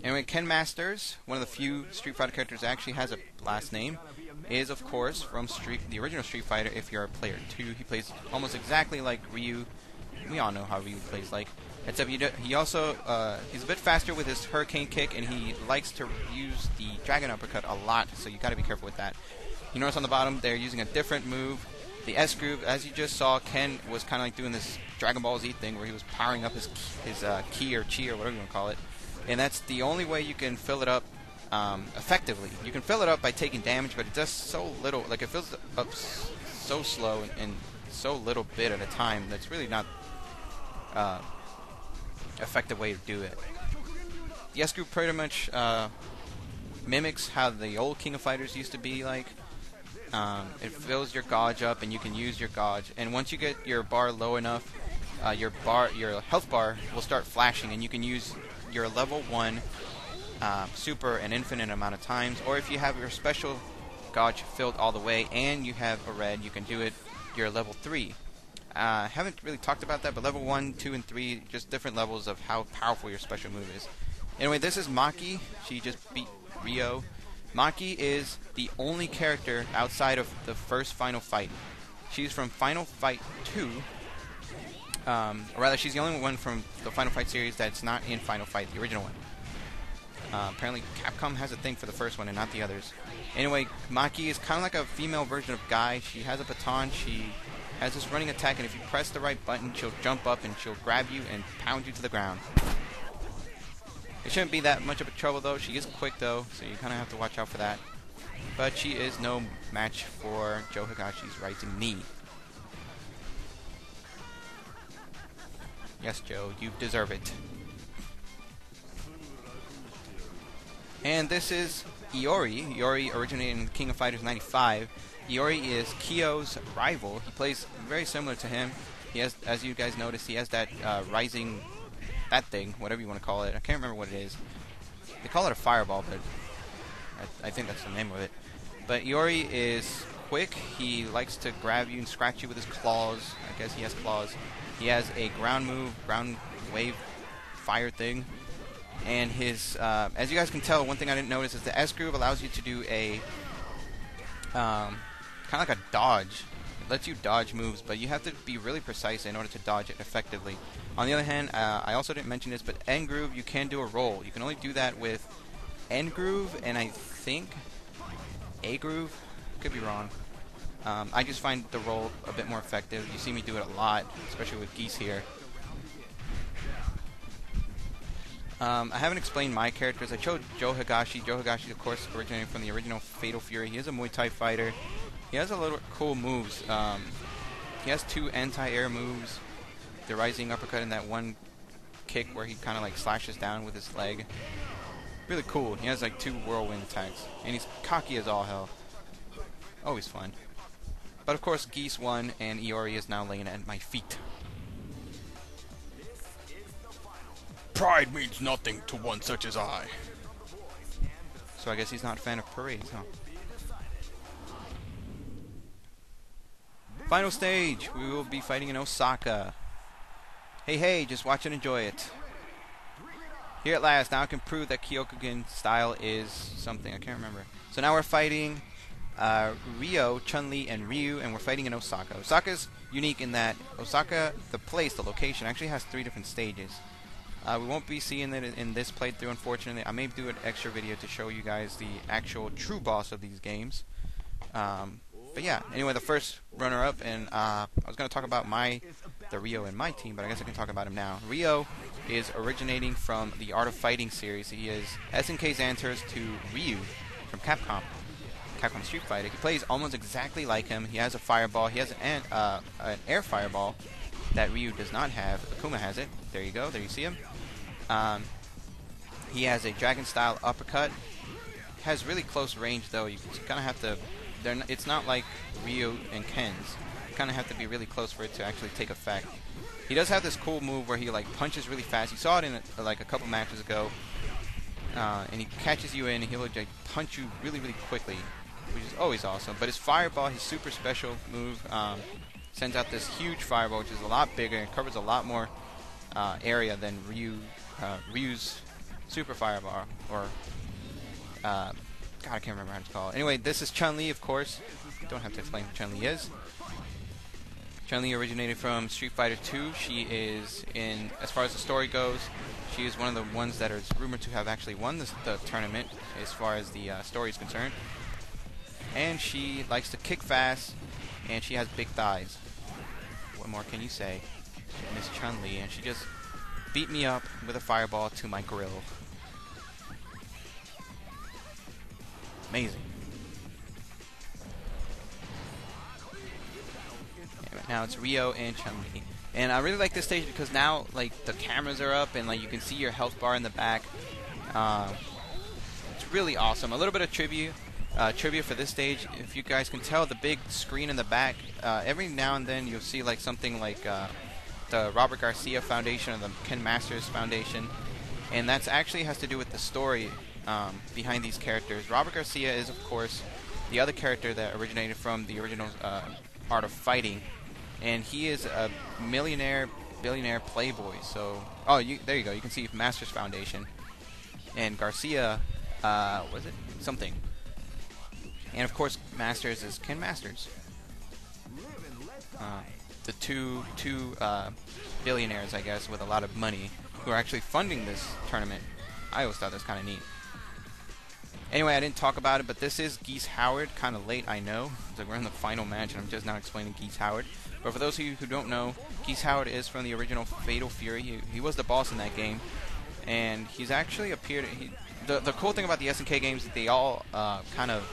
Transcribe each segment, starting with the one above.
Anyway, Ken Masters, one of the few Street Fighter characters that actually has a last name, is of course from the original Street Fighter. If you're a player 2, he plays almost exactly like Ryu. We all know how Ryu plays like. Except he also he's a bit faster with his Hurricane Kick, and he likes to use the Dragon Uppercut a lot. So you got to be careful with that. You notice on the bottom they're using a different move. The S groove, as you just saw, Ken was kind of like doing this Dragon Ball Z thing where he was powering up his ki or chi or whatever you want to call it. And that's the only way you can fill it up effectively. You can fill it up by taking damage, but it does so little. Like, it fills up so slow and so little bit at a time. That's really not effective way to do it. The S group pretty much mimics how the old King of Fighters used to be like. It fills your gauge up, and you can use your gauge. And once you get your bar low enough, your health bar will start flashing, and you can use your level 1 super an infinite amount of times. Or if you have your special gauge filled all the way and you have a red, you can do it your level 3. Haven't really talked about that, but level 1, 2, and 3, just different levels of how powerful your special move is. Anyway, this is Maki. She just beat Ryo. Maki is the only character outside of the first Final Fight. She's from Final Fight 2. Or rather, she's the only one from the Final Fight series that's not in Final Fight, the original one. Apparently, Capcom has a thing for the first one and not the others. Anyway, Maki is kind of like a female version of Guy. She has a baton. She has this running attack, and if you press the right button, she'll jump up and she'll grab you and pound you to the ground. It shouldn't be that much of a trouble, though. She is quick, though, so you kind of have to watch out for that. But she is no match for Joe Higashi's rising knee. Yes, Joe, you deserve it. And this is Iori. Iori originated in King of Fighters 95. Iori is Kyo's rival. He plays very similar to him. He has, as you guys noticed, he has that rising, that thing, whatever you want to call it. I can't remember what it is. They call it a fireball, but I think that's the name of it. But Iori is quick. He likes to grab you and scratch you with his claws. I guess he has claws. He has a ground move, ground wave fire thing. And his, as you guys can tell, one thing I didn't notice is the S groove allows you to do a, kind of like a dodge. It lets you dodge moves, but you have to be really precise in order to dodge it effectively. On the other hand, I also didn't mention this, but N groove, you can do a roll. You can only do that with N groove, and I think A groove. Could be wrong. I just find the roll a bit more effective. You see me do it a lot, especially with Geese here. I haven't explained my characters. I chose Joe Higashi. Joe Higashi, of course, originated from the original Fatal Fury. He is a Muay Thai fighter. He has a little cool moves. He has 2 anti-air moves. The rising uppercut and that one kick where he kind of like slashes down with his leg. Really cool. He has like 2 whirlwind attacks. And he's cocky as all hell. Always fun. But of course, Geese won, and Iori is now laying at my feet. Pride means nothing to one such as I. So I guess he's not a fan of parades, huh? Final stage. We will be fighting in Osaka. Hey, just watch and enjoy it. Here at last, now I can prove that Kyokugen style is something. I can't remember. So now we're fighting Ryo, Chun-Li, and Ryu, and we're fighting in Osaka. Osaka's unique in that Osaka, the place, the location, actually has 3 different stages. We won't be seeing it in this playthrough, unfortunately. I may do an extra video to show you guys the actual true boss of these games. But yeah, anyway, the first runner-up, and I was going to talk about the Ryo in my team, but I guess I can talk about him now. Ryo is originating from the Art of Fighting series. He is SNK's answers to Ryu from Capcom Street Fighter. He plays almost exactly like him. He has a fireball. He has an air fireball that Ryu does not have. Akuma has it. There you go. There you see him. He has a dragon-style uppercut. Has really close range, though. You kind of have to... it's not like Ryu and Ken's. You kind of have to be really close for it to actually take effect. He does have this cool move where he like punches really fast. You saw it in like a couple matches ago. And he catches you in, and he'll like punch you really, really quickly, which is always awesome. But his fireball, his super special move, sends out this huge fireball, which is a lot bigger and covers a lot more area than Ryu's Super Fireball, or God, I can't remember how it's called. Anyway, this is Chun-Li, of course. Don't have to explain who Chun-Li is. Chun-Li originated from Street Fighter 2. She is in, as far as the story goes, she is one of the ones that is rumored to have actually won the tournament as far as the story is concerned. And she likes to kick fast, and she has big thighs. What more can you say? Miss Chun-Li, and she just beat me up with a fireball to my grill. Amazing. Anyway, now it's Ryo and Chun-Li. And I really like this stage because now, like, the cameras are up and, like, you can see your health bar in the back. It's really awesome. A little bit of trivia for this stage. If you guys can tell, the big screen in the back, every now and then you'll see, like, something like the Robert Garcia Foundation or the Ken Masters Foundation. And that's actually has to do with the story behind these characters. Robert Garcia is, of course, the other character that originated from the original Art of Fighting, and he is a billionaire playboy. So, there you go. You can see Masters Foundation, and Garcia, was it something? And of course, Masters is Ken Masters. The two billionaires, I guess, with a lot of money, who are actually funding this tournament. I always thought that was kind of neat. Anyway, I didn't talk about it, but this is Geese Howard. Kind of late, I know. It's like we're in the final match, and I'm just now explaining Geese Howard. But for those of you who don't know, Geese Howard is from the original Fatal Fury. He was the boss in that game, and he's actually appeared. The cool thing about the SNK games is they all kind of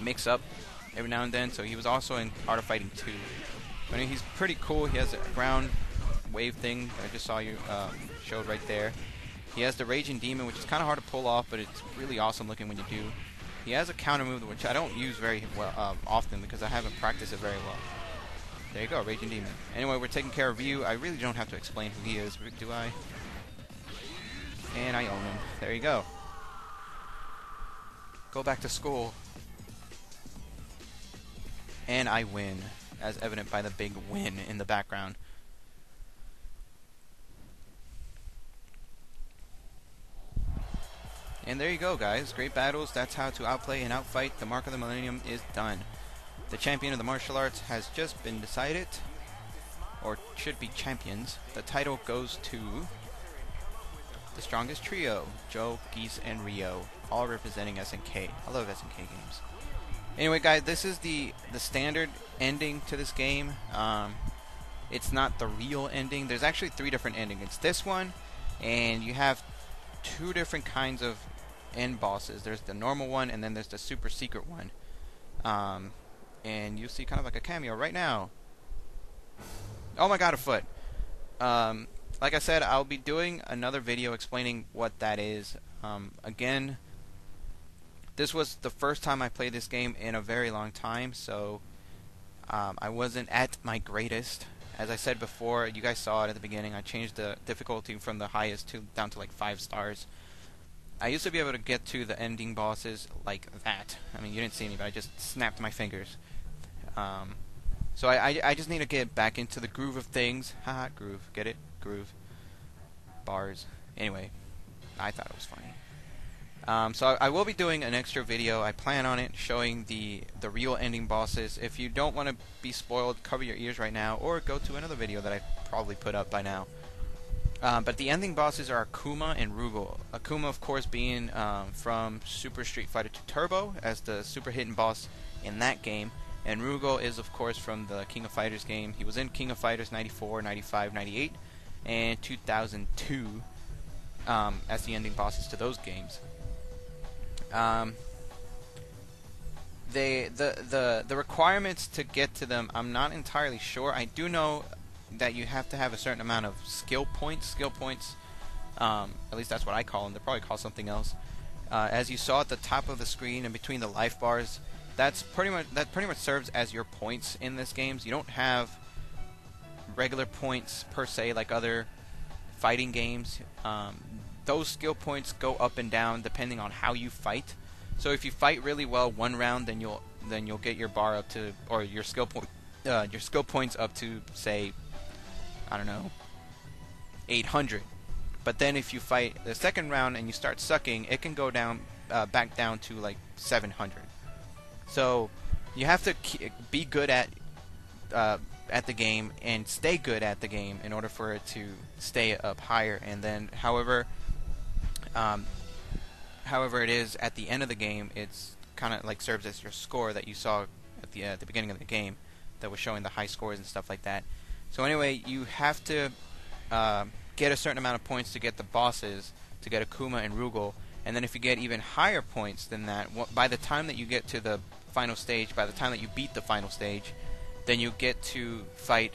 mix up every now and then. So he was also in Art of Fighting 2. I mean, he's pretty cool. He has a ground wave thing that I just saw you showed right there. He has the Raging Demon, which is kind of hard to pull off, but it's really awesome looking when you do. He has a counter move, which I don't use very well often because I haven't practiced it very well. There you go, Raging Demon. Anyway, we're taking care of Ryu. I really don't have to explain who he is, do I? And I own him. There you go. Go back to school. And I win, as evident by the big win in the background. And there you go, guys. Great battles. That's how to outplay and outfight. The Mark of the Millennium is done. The champion of the martial arts has just been decided, or should be champions. The title goes to the strongest trio, Joe, Geese, and Ryo, all representing SNK. I love SNK games. Anyway, guys, this is the standard ending to this game. It's not the real ending. There's actually 3 different endings. It's this one, and you have 2 different kinds of end bosses. There's the normal one, and then there's the super secret one. And you see kind of like a cameo right now. Oh my god, a foot. Like I said, I'll be doing another video explaining what that is. Again, this was the first time I played this game in a very long time, so I wasn't at my greatest. As I said before, you guys saw it at the beginning, I changed the difficulty from the highest down to like 5 stars. I used to be able to get to the ending bosses like that. I mean, you didn't see me, but I just snapped my fingers. So I just need to get back into the groove of things. Haha, groove. Get it? Groove. Bars. Anyway, I thought it was funny. So I will be doing an extra video. I plan on it, showing the real ending bosses. If you don't want to be spoiled, cover your ears right now, or go to another video that I probably put up by now. But the ending bosses are Akuma and Rugal. Akuma, of course, being from Super Street Fighter 2 Turbo as the super hidden boss in that game. And Rugal is, of course, from the King of Fighters game. He was in King of Fighters 94, 95, 98, and 2002 as the ending bosses to those games. The requirements to get to them, I'm not entirely sure. I do know that you have to have a certain amount of skill points. Skill points, at least that's what I call them. They probably call something else. As you saw at the top of the screen and between the life bars, that pretty much serves as your points in this game. You don't have regular points per se like other fighting games. Those skill points go up and down depending on how you fight. So if you fight really well one round, then you'll get your bar up to, or your skill points up to, say, I don't know, 800. But then if you fight the second round and you start sucking, it can go down back down to like 700. So you have to be good at the game and stay good at the game in order for it to stay up higher. And then however it is at the end of the game, it's kind of like serves as your score that you saw at the beginning of the game that was showing the high scores and stuff like that. So anyway, you have to get a certain amount of points to get the bosses, to get Akuma and Rugal, and then if you get even higher points than that, by the time that you get to the final stage, by the time that you beat the final stage, then you get to fight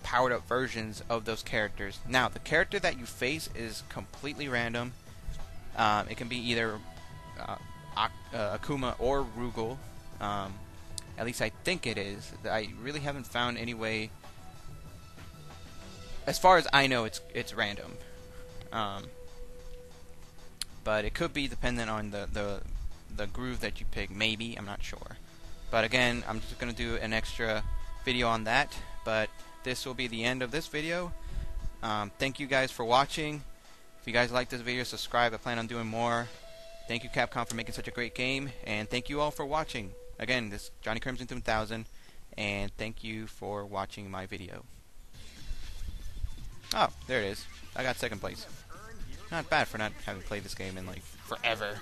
powered up versions of those characters. Now, the character that you face is completely random. It can be either Akuma or Rugal. At least I think it is. I really haven't found any way. As far as I know, it's random. But it could be dependent on the groove that you pick. Maybe, I'm not sure. But again, I'm just going to do an extra video on that. But this will be the end of this video. Thank you guys for watching. If you guys like this video, subscribe. I plan on doing more. Thank you, Capcom, for making such a great game. And thank you all for watching. Again, this is Johnny Crimson 2000. And thank you for watching my video. Oh, there it is. I got second place. Not bad for not having played this game in like forever.